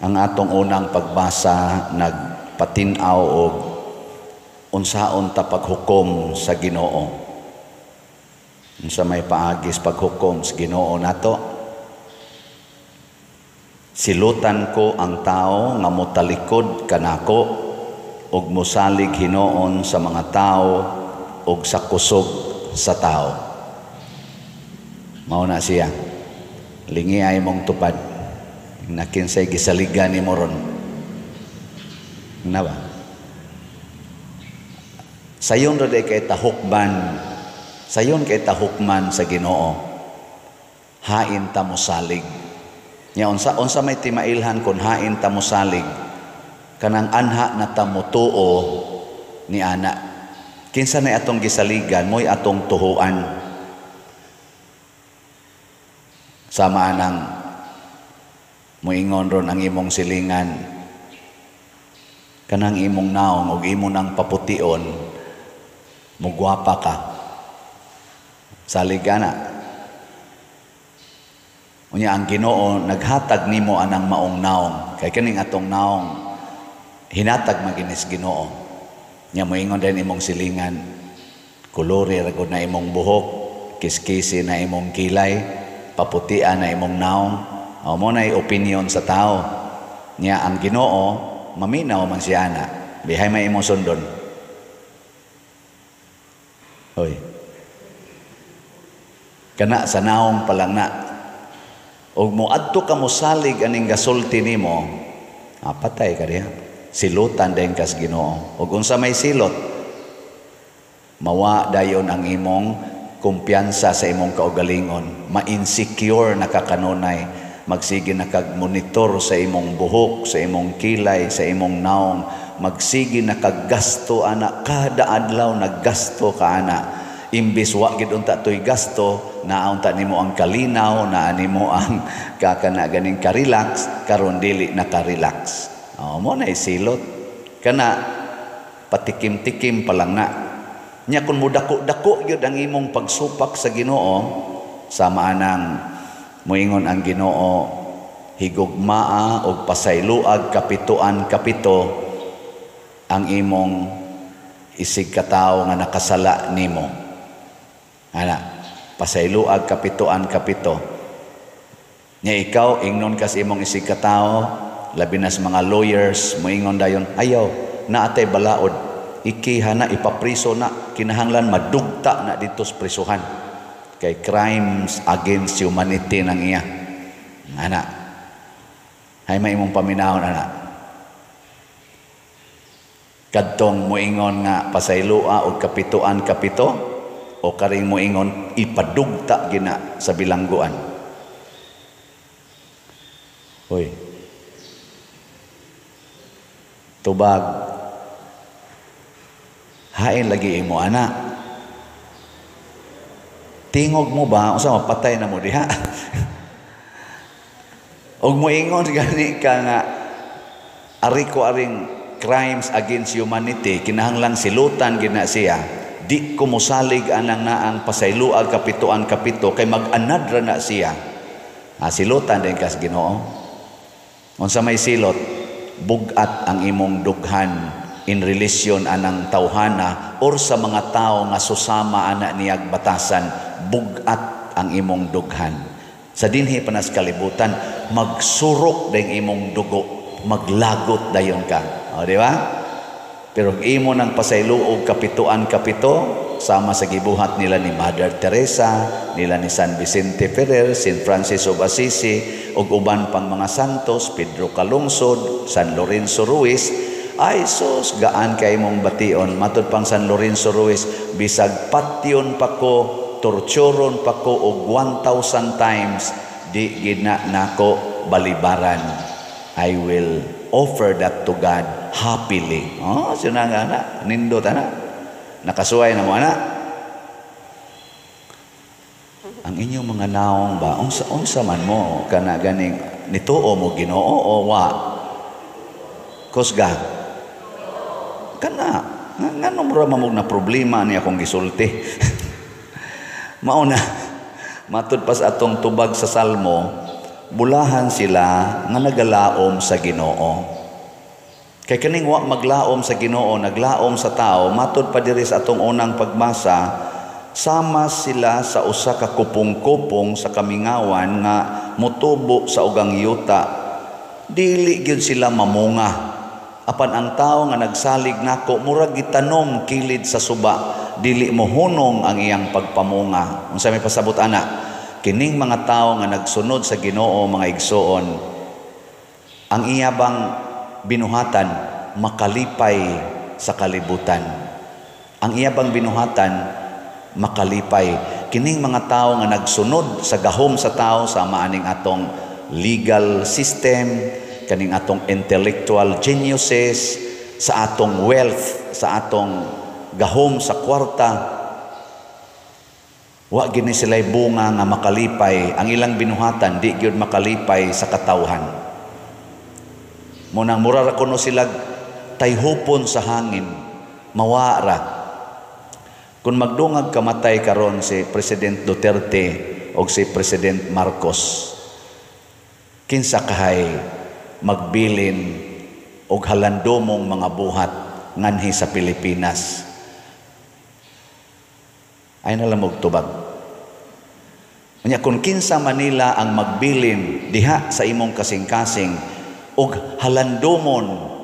Ang atong unang pagbasa nagpatinaw og unsaon ta paghukom sa Ginoo. Unsa may paagis paghukom sa Ginoo nato? Silutan ko ang tao nga motalikod kanako ug mosalig hinoon sa mga tao ug sa kusog sa tao. Mao na siya. Lingi ay mong tupad. Nakinsay gisaligan ni moron. Na ba? Sayon ra day kay tahukman. Sayon kay tahukman sa Ginoo. Hain ta mosalig. Nya unsa may timailhan kun hain ta mosalig. Kanang anha na ta motuo ni ana. Kinsa na atong gisaligan mo'y atong tuhuan. Sama nang moingon ron ang imong silingan, kanang imong naong ug imo nang papution, mugwapa ka. Salig ana. Unya ang Ginoo naghatag nimo anang maong naong, kay kaning atong naong hinatag maginis Ginoo. Nya moingon din imong silingan, kulore ra gud na imong buhok, kiskisi na imong kilay, paputian na imong naong. O mo na'y opinion sa tao. Nya ang Ginoo, maminaw man siya na. Bihay may imong sundon. Hoy. Kana sa naong palang na. Og mo adto ka mosalig aning gasulti nimo, patay ka diha. Silutan din kas Ginoo. Og unsa may silot, mawa dayon ang imong kumpiyansa sa imong kaugalingon. Ma-insecure na kakanunay. Magsige na kag-monitor sa imong buhok, sa imong kilay, sa imong naong. Magsige na kag-gasto, ana. Kada adlaw naggasto ka, ana. Imbis wa gid unta toy gasto, naunta nimo ang kalinaw, naa nimo ang kakana ganing ka-relax, karon dili na ka-relax. Mo na isilot. Kana patikim-tikim pa lang na. Nya kun mudako-dako gyud ang imong pagsupak sa Ginoo, sama nang moingon ang Ginoo, higugmaa og pasayloag kapituan kapito ang imong isig katawo nga nakasala nimo. Ana, pasayloag kapituan kapito. Nya ikaw ingnon kas imong isig katawo, labi na sa mga lawyers, moingon dayon, ayaw naatay balaod, ikiha na ipapriso na, kinahanglan madugta na dito sa prisuhan. Kay crimes against humanity nang iya. Ana. Hay may imong paminahon, ana. Kadtong moingon nga pasaylua og kapituan kapito o karing moingon ipadugta gina sa bilangguan. Hoy. Tubag. Hain lagi imo, ana. Tingog mo ba? Unsa mapatay na mo diha? Og moingon gani ka nga ari ko aring crimes against humanity, kinahanglan silutan gina siya. Di ko mosalig anang naang pasayloag kapituan kapito kay mag-anad ra na siya. Silutan din kas Ginoo. Unsa may silot, bugat ang imong dughan in relasyon anang tawhana or sa mga tao nga susama ana niyag batasan, bugat ang imong dughan. Sa dinhi panas kalibutan, magsurok dayong imong dugo, maglagot dayon ka. O di ba? Pero imo nang pasayloog kapituan kapito, sama sa gibuhat nila ni Mother Teresa, nila ni San Vicente Ferrer, Saint Francis of Assisi, ug uban pang mga santos, Pedro Calungsod, San Lorenzo Ruiz, ay sus, gaan kay mong bation. Matud pang San Lorenzo Ruiz, bisag patyon pa ko, torturon pa ko og 1,000 times, di gina nako balibaran. I will offer that to God happily. Sina nga na, nindot na. Nakasuway na mo na. Ang inyong mga naong ba, unsa man mo, kana ganing, nituo mo Ginoo o wa? Kusga. Kana, nga numero mamog na problema niya akong gisulti. Mauna, matud pas atong tubag sa Salmo, bulahan sila nga nagalaom sa Ginoo. Kay kaning wa maglaom sa Ginoo, naglaom sa tao, matud pa diri sa atong unang pagbasa, sama sila sa usa ka kupong-kupong sa kamingawan nga mutubo sa ugang yuta. Dili gyud sila mamunga. Apan ang tao nga nagsalig nako, murag gitanom kilid sa suba, dili mohunong ang iyang pagpamunga. Unsa may pasabot ana? Kining mga tao nga nagsunod sa Ginoo, mga igsoon, ang iyabang binuhatan makalipay sa kalibutan. Ang iyabang binuhatan makalipay. Kining mga tao nga nagsunod sa gahom sa tao, sa maaning atong legal system, kaning atong intellectual geniuses, sa atong wealth, sa atong gahom sa kwarta, wa gini sila'y bunga nga makalipay. Ang ilang binuhatan di gyud makalipay sa katawhan. Munang mura kuno sila tayhupon sa hangin, mawara. Kung magdungag kamatay karon si President Duterte o si President Marcos, kinsa kahay magbilin og halandomong mga buhat nganhi sa Pilipinas? Ay nalamog tubag. Unya kung kinsa Manila ang magbilin diha sa imong kasing-kasing og halandomon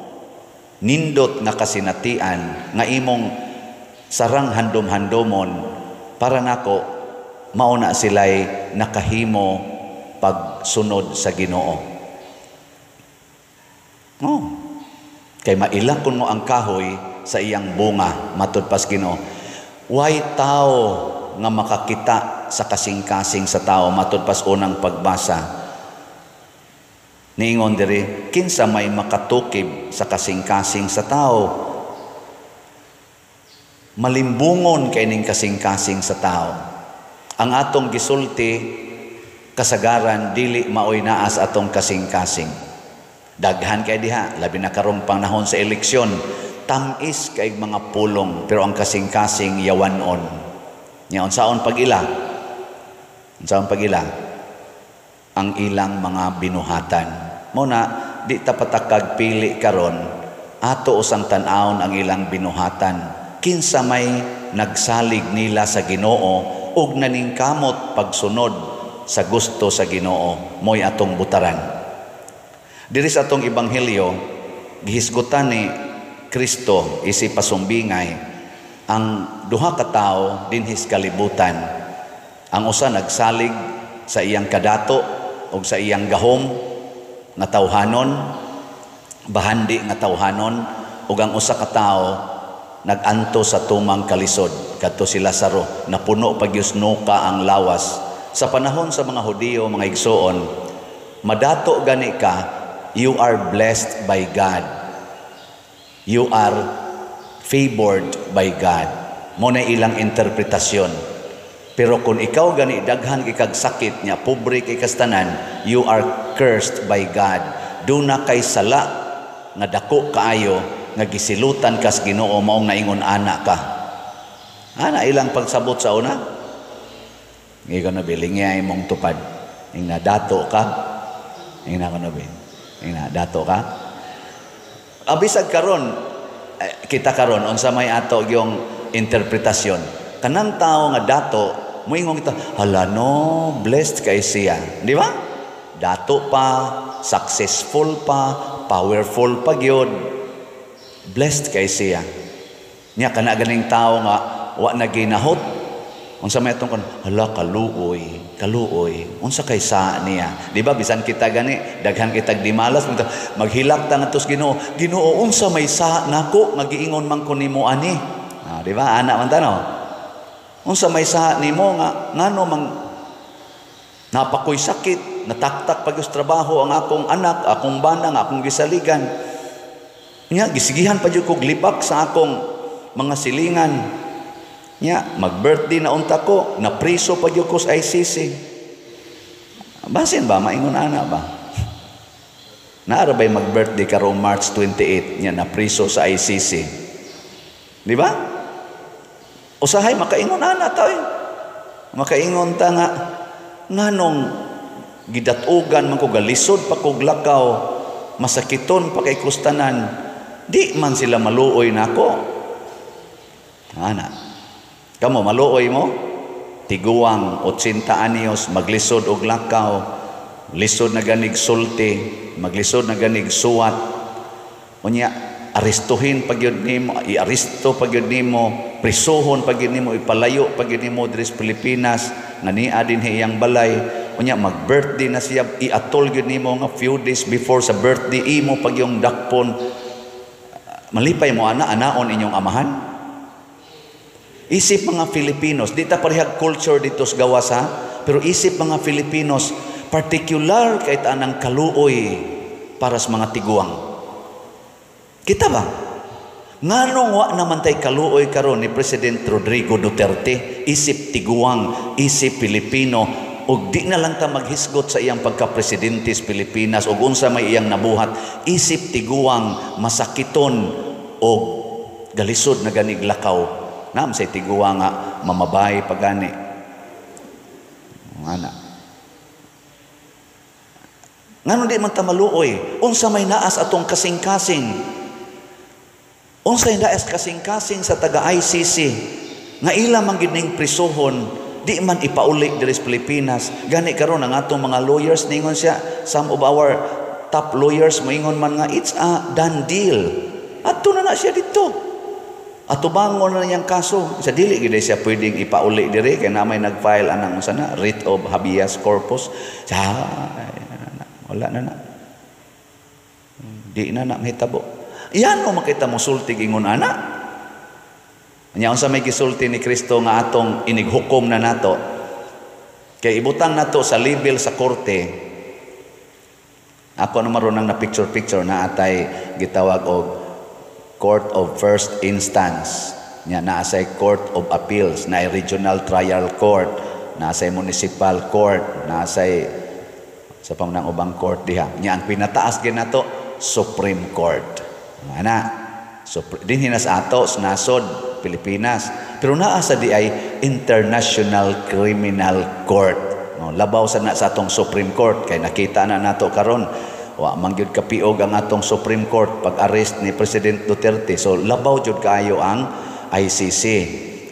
nindot nga kasinatian nga imong sarang handom-handomon, para nako mauna sila'y nakahimo pagsunod sa Ginoo. Oh. Kay mailakon mo ang kahoy sa iyang bunga, matud pas Ginoo. Way tao nga makakita sa kasing-kasing sa tao, matud pas unang pagbasa. Niingon diri, kinsa may makatukib sa kasing-kasing sa tao? Malimbungon kay ning kasing-kasing sa tao. Ang atong gisulti kasagaran dili maoy naas atong kasing-kasing. Daghan kay diha, labi na karong panahon sa eleksyon, tamis kay mga pulong, pero ang kasing-kasing yawanon. Nya unsaon pag-ila? Unsaon pag-ila? Ang ilang mga binuhatan. Muna, di tapatakag pili karon, ato usang tan-awon ang ilang binuhatan. Kinsa may nagsalig nila sa Ginoo ug naningkamot pagsunod sa gusto sa Ginoo, moy atong butaran. Diri sa atong ebanghelyo, gihisgutan ni Kristo isi pasumbingay ang duha ka tawo dinhis kalibutan. Ang usa nagsalig sa iyang kadato o sa iyang gahom nga tawhanon, bahandi nga tawhanon, ug ang usa ka tawo naganto sa tumang kalisod kadto si Lazaro, napuno pagyus nuka ang lawas. Sa panahon sa mga Hudiyo, mga igsoon, madato gani ka, you are blessed by God. You are favored by God. Mo na ilang interpretasyon. Pero kung ikaw gani daghan ikag sakit niya, pobre kay kastanan, you are cursed by God. Do na kay sala nga dako kaayo nga gisilutan kas Ginoo, maong naingon ana ka. Ana ilang pagsabot sa una. Ngigo na biling niya imong tupad. Ing dato ka. Ing na kono bin. Ing dato ka. Abisag karon kita karon unsa may ato yung interpretasyon. Kanang tao nga dato, moingon kita, hala no, blessed kay siya. Di ba? Dato pa, successful pa, powerful pa gyud. Blessed kay siya. Nya kana ganing tao nga wa na ginahot. Unsa may atong hala kaluoy. Unsa kay sa niya? Di ba bisan kita gani daghan kitag dimalas maghilak ta ngadto sa Ginoo. Ginoo, unsa may sa nako nga giingon man ko nimo ani? Di ba ana man tanaw? Unsa may sa nimo nga ngano mang napakoy sakit, nataktak pagyus trabaho ang akong anak, akong bana nga akong gisaligan. Nya gisigihan pa jud kog libak sa akong mga silingan. Nya mag-birthday na unta ko, na priso pa jud ko sa ICC. Basin ba maingon ana ba? Naara bay mag-birthday karong March 28 nya na priso sa ICC. Di ba? Usahay makaingon ana tayo. Makaingon ta nga nganong gidatugan man ko, galisod pa kog lakaw, masakiton pa kay kustanan, di man sila maluoy nako. Ana, kamo maluoy mo? Tiguang 80 anyos, maglisod og lakaw, lisod na ganig sulti, maglisod na ganig suwat. Unya, aristuhin pagyud nimo, iaresto pagyud nimo, prisuhon pagyud nimo, ipalayo pagyud nimo diri sa Pilipinas, nga niya din hiyang balay. Unya, mag-birthday na siya, iatol gyud nimo nga few days before sa birthday imo pagyong dakpon. Malipay mo anaon inyong amahan. Isip mga Filipinos, di ta parehag culture dito sa gawas ha, pero isip mga Filipinos, particular kahit anang kaluoy para sa mga tiguang. Kita ba? Nganong wa naman tay kaluoy karon ni President Rodrigo Duterte, isip tiguang, isip Pilipino, ug di na lang ta maghisgot sa iyang pagka-presidente sa Pilipinas ug unsa may iyang nabuhat, isip tiguang, masakiton og galisod na ganig lakaw. Naam say tiguang nga mamabay pagani. Ana. Ngano di man ta maluoy? Unsa may naas atong kasing-kasing? Unsay naas kasing-kasing sa taga-ICC nga ila man gid ning prisuhon, di man ipauli diri sa Pilipinas. Gani karon ang atong mga lawyers ningon siya, some of our top lawyers moingon man nga it's a done deal. Adto na siya dito. Atubangon na niyang kaso. Sa dili gid siya pwedeng ipauli diri kay namay nag-file anang unsa na writ of habeas corpus. Wala na. Di na mahitabo. Iyan mo makita mo sultig ingon ana. Nya unsa may gisulti ni Kristo nga atong inighukom na nato. Kay ibutang nato sa level sa korte. Ako naman ron na picture na atay gitawag og Court of First Instance. Nya naasay Court of Appeals, naay Regional Trial Court, naasay Municipal Court, naasay sa pamunang ubang court diha. Nya ang pinataas gyud nato Supreme Court. Ana, dinhi na sa ato sa nasod Pilipinas. Pero naa sa di ay International Criminal Court. No, labaw sa na sa atong Supreme Court kay nakita na nato karon wa man gyud kapiog ang atong Supreme Court pag-arrest ni President Duterte. So labaw jud kaayo ang ICC.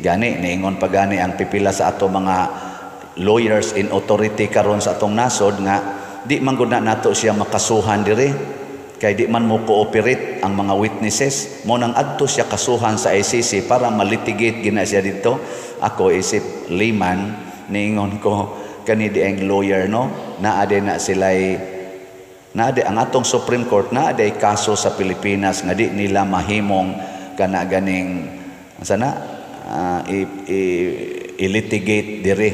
Gani niingon pa gani ang pipila sa ato mga lawyers in authority karon sa atong nasod nga di man gud na nato siya makasuhan diri kay di man mo cooperate ang mga witnesses. Mo nang adto siya kasuhan sa ICC para malitigate gina siya dito. Ako isip layman niingon ko kani di ang lawyer no naa na sila'y ang atong Supreme Court na aday kaso sa Pilipinas nga di nila mahimong kana ganing sana i-litigate diri,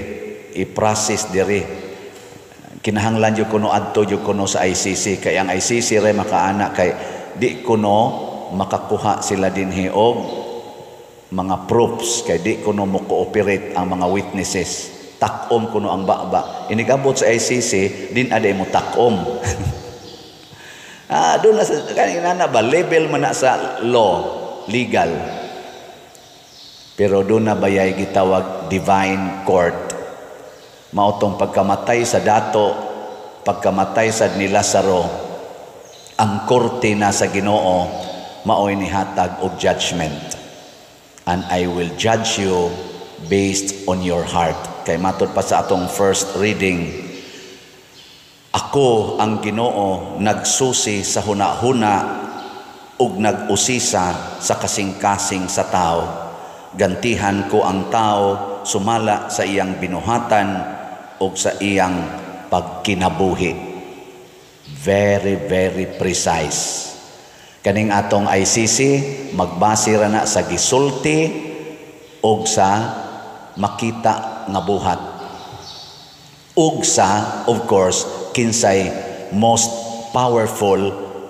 i-process diri. Kinahanglan jud kuno adto jud kuno sa ICC kay ang ICC ray makaana kay di kuno makakuha sila dinhi og mga proofs kay di kuno mo cooperate ang mga witnesses. Takom kuno ang baba. Inigabot sa ICC din aday mo takom. Doon na sa kanina na ba level man na sa law, legal. Pero doon na bayay gitawag divine court. Mautong pagkamatay sa dato, pagkamatay sa ni Lazaro, ang korte na sa Ginoo maoy nihatag og judgment. And I will judge you based on your heart. Kay matod pa sa atong first reading, ako ang Ginoo nagsusi sa hunahuna ug nag-usisa sa kasing-kasing sa tao. Gantihan ko ang tao sumala sa iyang binuhatan ug sa iyang pagkinabuhi. Very, very precise. Kaning atong ICC magbase ra na sa gisulti ug sa makita nga buhat. Ug sa, of course, kinsay most powerful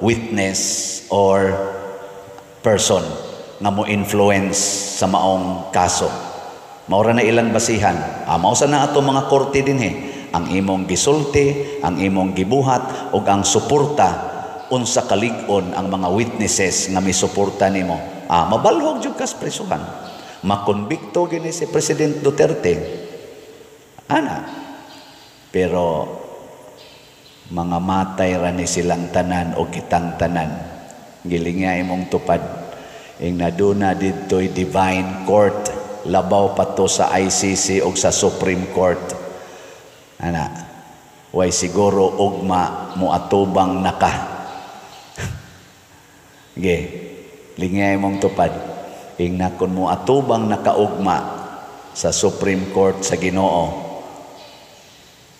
witness or person nga mo influence sa maong kaso. Maura na ilang basihan. Mao sa na ato mga korte dinhi, ang imong gisulti, ang imong gibuhat ug ang suporta unsa kalig-on ang mga witnesses nga misuporta nimo. Mabalhog jud kas prisuhan. Makonbikto gini si President Duterte. Ana. Pero mga matay ra ni silang tanan o kitang tanan. Gilinga imong tupad. Ing naduna dito'y divine court, labaw pa to sa ICC o sa Supreme Court. Ana, way siguro ugma mo atubang naka. Ge, lingay mong tupad. Ing nakon mo atubang nakaugma sa Supreme Court sa Ginoo.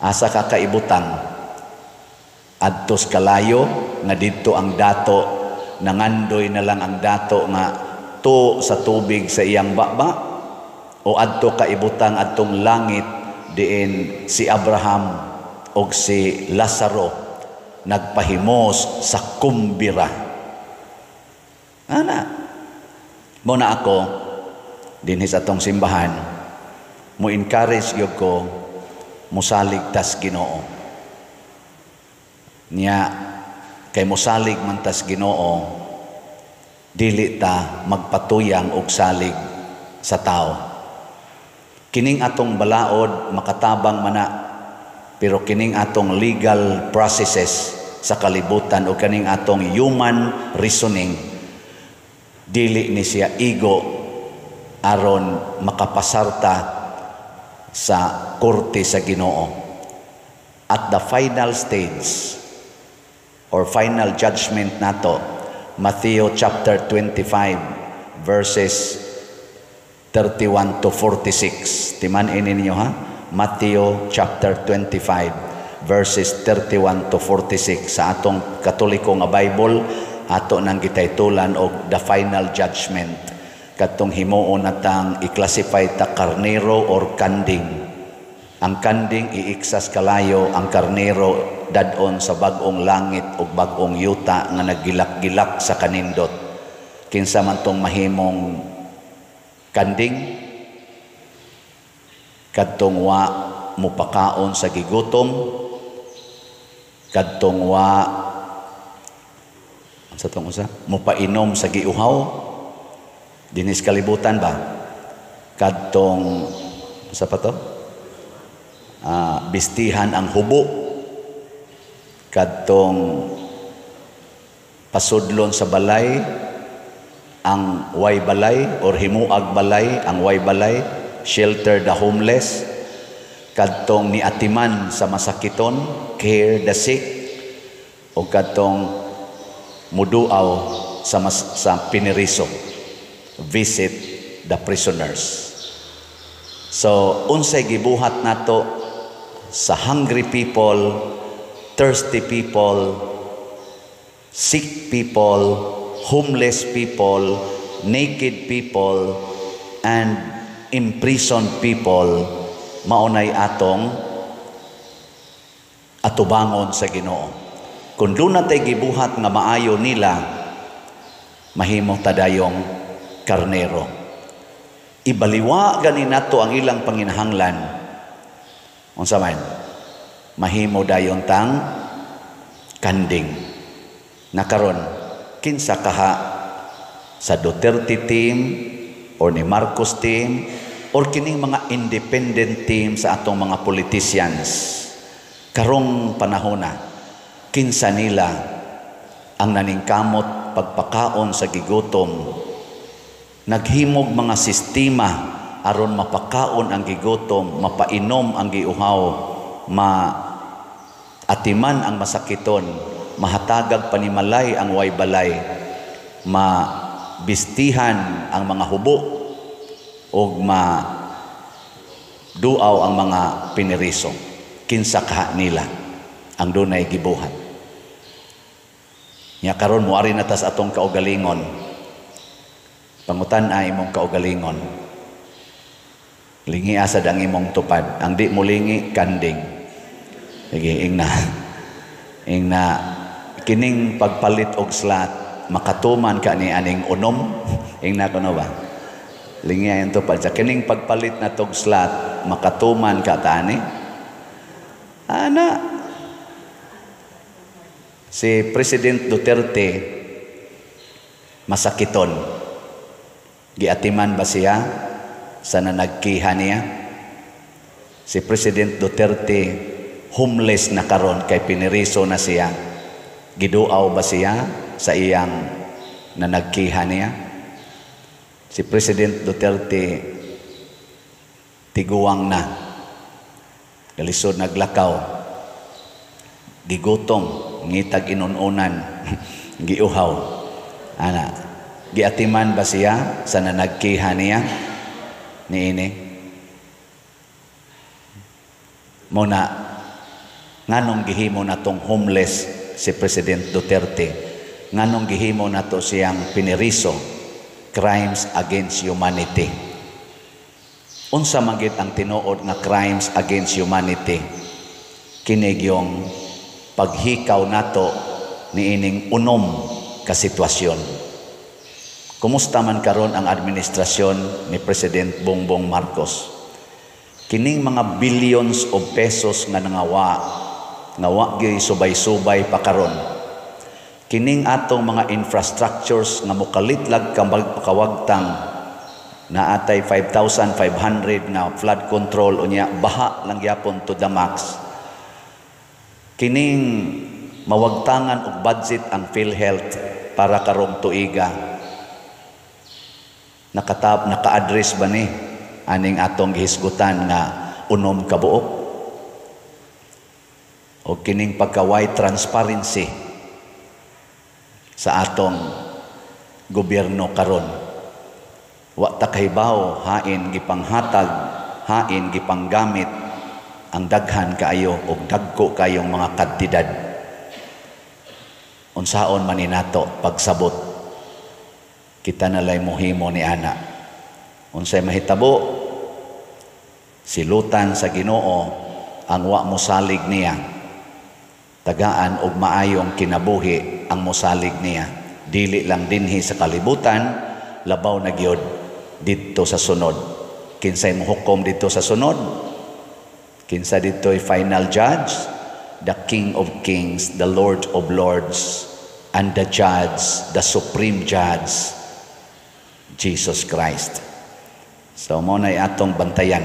Asa ka kaibutang adtos kalayo nga didto ang dato, nangandoy na lang ang dato nga to sa tubig sa iyang baba, o adto kaibutang adtong langit diin si Abraham o si Lazaro nagpahimos sa kumbira. Ana, muna ako dinhi sa atong simbahan, mo encourage gyud ko musalig tas Ginoo. Niya kay mosalig man tas Ginoo, dili ta magpatuyang og salig sa tao. Kining atong balaod makatabang mana, pero kining atong legal processes sa kalibutan o kining atong human reasoning, dili ni siya igo aron makapasarta sa korte sa Ginoo. At the final stage or final judgment nato, Matthew chapter 25 verses 31 to 46. Timan ninyo ha? Matthew chapter 25 verses 31 to 46 sa atong Katoliko nga Bible, ato nang gitaytulan og the final judgment. Katong himuon natang i-classify ta karnero or kanding. Ang kanding iiksas kalayo, ang karnero dadon sa bag-ong langit o bag-ong yuta nga naggilak-gilak sa kanindot. Kinsa man tong mahimong kanding, kadtong wa mupakaon sa gigutom, kadtong wa sa tong usa mupainom sa giuhaw dinis kalibutan ba, kadtong sa pa to bistihan ang hubo, kadtong pasudlon sa balay ang way balay or himuag balay ang way balay, shelter the homeless, kadtong niatiman sa masakiton, care the sick, o kadtong muduaw sa piniriso, visit the prisoners. So unsay gibuhat nato sa hungry people, thirsty people, sick people, homeless people, naked people, and imprisoned people, maunay atong atubangon sa Ginoo. Kung doon natay gibuhat nga maayo nila, mahimo tadayong karnero. Ibaliwa gani nato ang ilang panginahanglan. Unsa man? Mahimo dayon tang kanding. Nakaron kinsa kaha sa Duterte team or ni Marcos team or kining mga independent team sa atong mga politicians karong panahona, kinsa nila ang naningkamot pagpakaon sa gigutom, naghimog mga sistema aron mapakaon ang gigutom, mapainom ang giuhaw, maatiman ang masakiton, mahatagag panimalay ang way balay, mabistihan ang mga hubo, o maduaw ang mga piniriso. Kinsa kaha nila ang dunay gibuhat. Nya karon moari na tas atong kaugalingon. Pangutan ay imong kaugalingon. Lingi asad ang imong tupad. Ang di mo lingi, kanding. Sige, ingna kining pagpalit og slot, makatuman ka ni aning unom. Ingna ko na ba? Lingi ang tupad. Sa kining pagpalit na tog slot, makatuman ka tani. Ana, si President Duterte, masakiton. Giatiman ba siya sa nanagkihan niya? Si President Duterte, homeless na karon kay piniriso na siya. Giduaw ba siya sa iyang nanagkihan niya? Si President Duterte tiguang na. Kalisod naglakaw. Gigutom, ngitag inununan, giuhaw. Ana, giatiman ba siya sa nanagkihan niya? Niini. Muna, nganong gihimo na tong homeless si President Duterte? Nganong gihimo na to siyang piniriso? Crimes against humanity. Unsa magit ang tinuod nga crimes against humanity? Kinig yung paghikaw nato niining unom ka sitwasyon. Kumusta man karon ang administrasyon ni President Bongbong Marcos? Kining mga billions of pesos nga nangawa, gyud subay-subay pa karon. Kining atong mga infrastructures nga mukalitlag kawagtang na atay 5,500 na flood control unya baha lang gyapon to the max. Kining mawagtangan og budget ang PhilHealth para karong tuiga. Naka-address ba ni aning atong gihisgutan nga unom ka buok? O kining pagka-wide transparency sa atong gobyerno karon. Wa ta kahibaw hain gipanghatag, hain gipanggamit ang daghan kaayo o dagko kayong mga kantidad. Unsaon man inato pagsabot, kita nalay mohimo ni ana. Unsay mahitabo, silutan sa Ginoo ang wa mosalig niya. Tagaan og maayong kinabuhi ang mosalig niya. Dili lang dinhi sa kalibutan, labaw na gyud dito sa sunod. Kinsay mohukom dito sa sunod? Kinsa dito'y final judge? The King of Kings, the Lord of Lords, and the Judge, the Supreme Judge, Jesus Christ. So mo na'y atong bantayan